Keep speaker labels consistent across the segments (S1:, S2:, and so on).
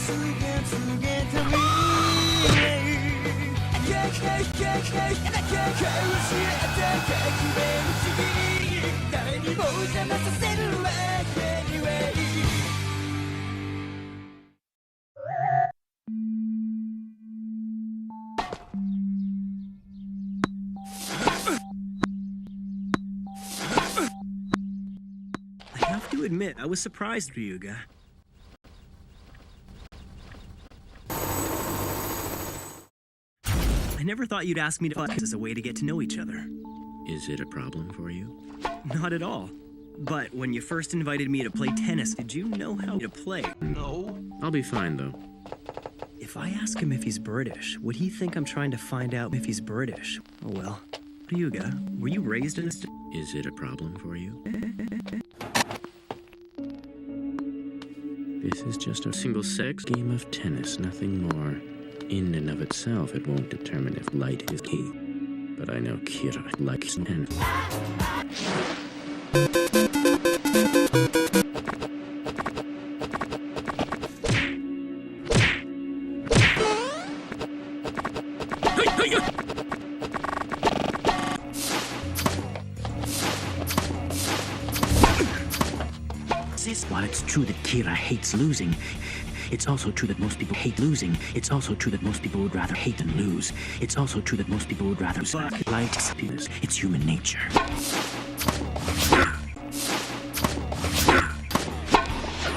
S1: I have to admit, I was surprised, Ryuga. I never thought you'd ask me to fuck as a way to get to know each other.
S2: Is it a problem for you?
S1: Not at all. But when you first invited me to play tennis, did you know how to play?
S2: No. I'll be fine, though.
S1: If I ask him if he's British, would he think I'm trying to find out if he's British? Oh well. Ryuga, were you raised in this?
S2: Is it a problem for you? This is just a single-sex game of tennis, nothing more. In and of itself, it won't determine if light is key. But I know Kira likes men.
S3: While it's true that Kira hates losing, it's also true that most people hate losing. It's also true that most people would rather hate than lose. It's also true that most people would rather light happiness. It's human nature.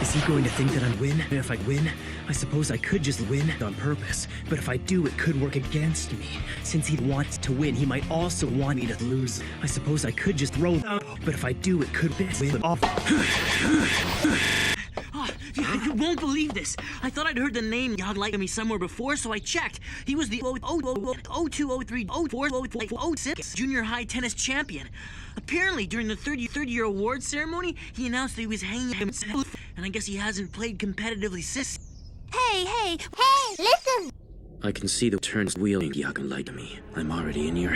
S1: Is he going to think that I win? If I win, I suppose I could just win on purpose. But if I do, it could work against me. Since he wants to win, he might also want me to lose. I suppose I could just throw out. But if I do, it could win off.
S3: You won't believe this. I thought I'd heard the name Yag like me somewhere before, so I checked. He was the 0203 0406 junior high tennis champion. Apparently, during the third year award ceremony, he announced that he was hanging himself, and I guess he hasn't played competitively since.
S4: Hey, listen!
S2: I can see the turns wheeling Yagan light to me. I'm already in your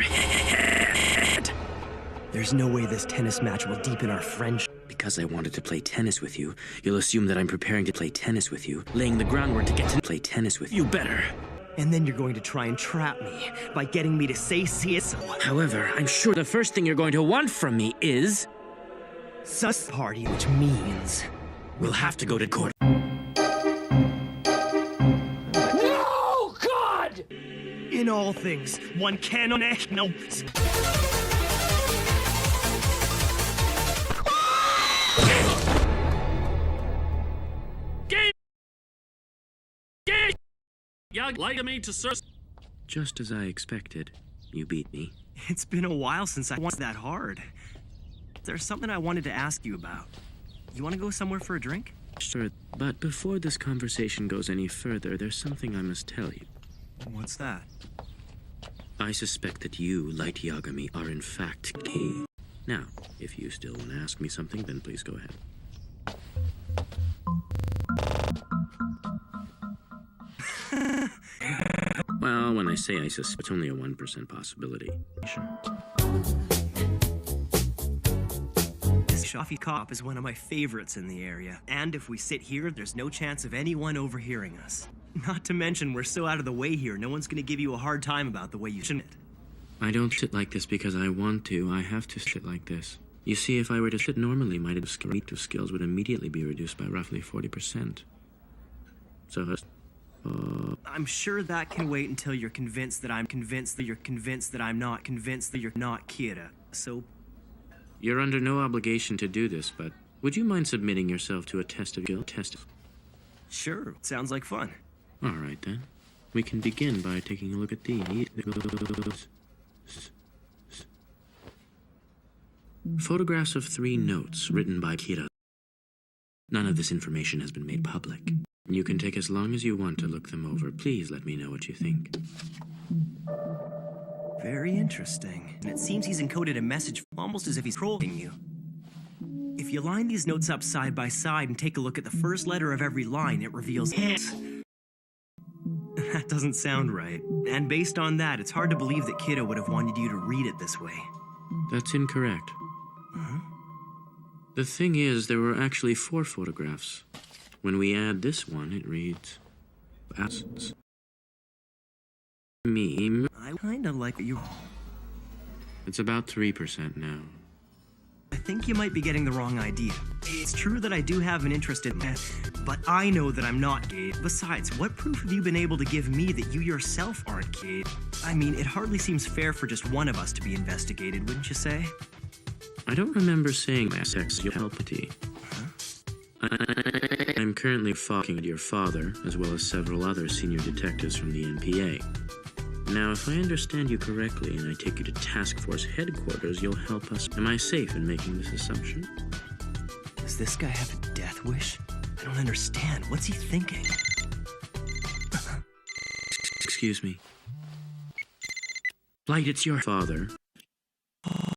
S2: head.
S1: There's no way this tennis match will deepen our friendship.
S2: Because I wanted to play tennis with you, you'll assume that I'm preparing to play tennis with you, laying the groundwork to get to play tennis with you better.
S1: And then you're going to try and trap me by getting me to say so.
S2: However, I'm sure the first thing you're going to want from me is...
S1: sus party, which means...
S2: we'll have to go to court.
S5: No, God!
S1: In all things, one cannot no.
S5: Yag like me to serve.
S2: Just as I expected, you beat me.
S1: It's been a while since I won that hard. There's something I wanted to ask you about. You want to go somewhere for a drink?
S2: Sure, but before this conversation goes any further, there's something I must tell you.
S1: What's that?
S2: I suspect that you, Light Yagami, are in fact he. Now, if you still want to ask me something, then please go ahead. Well, when I say I suspect, it's only a 1% possibility.
S1: This Shafi cop is one of my favorites in the area. And if we sit here, there's no chance of anyone overhearing us. Not to mention, we're so out of the way here, no one's gonna give you a hard time about the way you shouldn't.
S2: I don't sit like this because I want to. I have to sit like this. You see, if I were to sit normally, my descriptive skills would immediately be reduced by roughly 40%. So,
S1: I'm sure that can wait until you're convinced that I'm convinced that you're convinced that I'm not convinced that you're not Kira. So...
S2: You're under no obligation to do this, but would you mind submitting yourself to a test of skill?
S1: Sure, sounds like fun.
S2: All right, then. We can begin by taking a look at these. Photographs of 3 notes written by Kira. None of this information has been made public. You can take as long as you want to look them over. Please let me know what you think.
S1: Very interesting. And it seems he's encoded a message almost as if he's trolling you. If you line these notes up side by side and take a look at the first letter of every line, it reveals his. That doesn't sound right. And based on that, it's hard to believe that Kira would have wanted you to read it this way.
S2: That's incorrect.
S1: Huh?
S2: The thing is, there were actually 4 photographs. When we add this one, it reads... Absence. Meme.
S1: I kinda like what you...
S2: It's about 3% now.
S1: I think you might be getting the wrong idea. It's true that I do have an interest in that, but I know that I'm not gay. Besides, what proof have you been able to give me that you yourself aren't gay? I mean, it hardly seems fair for just one of us to be investigated, wouldn't you say?
S2: I don't remember saying that sexuality. I'm currently talking with your father, as well as several other senior detectives from the NPA. Now, if I understand you correctly and I take you to task force headquarters, you'll help us. Am I safe in making this assumption?
S1: Does this guy have a death wish? I don't understand. What's he thinking?
S2: Excuse me. Light, it's your father.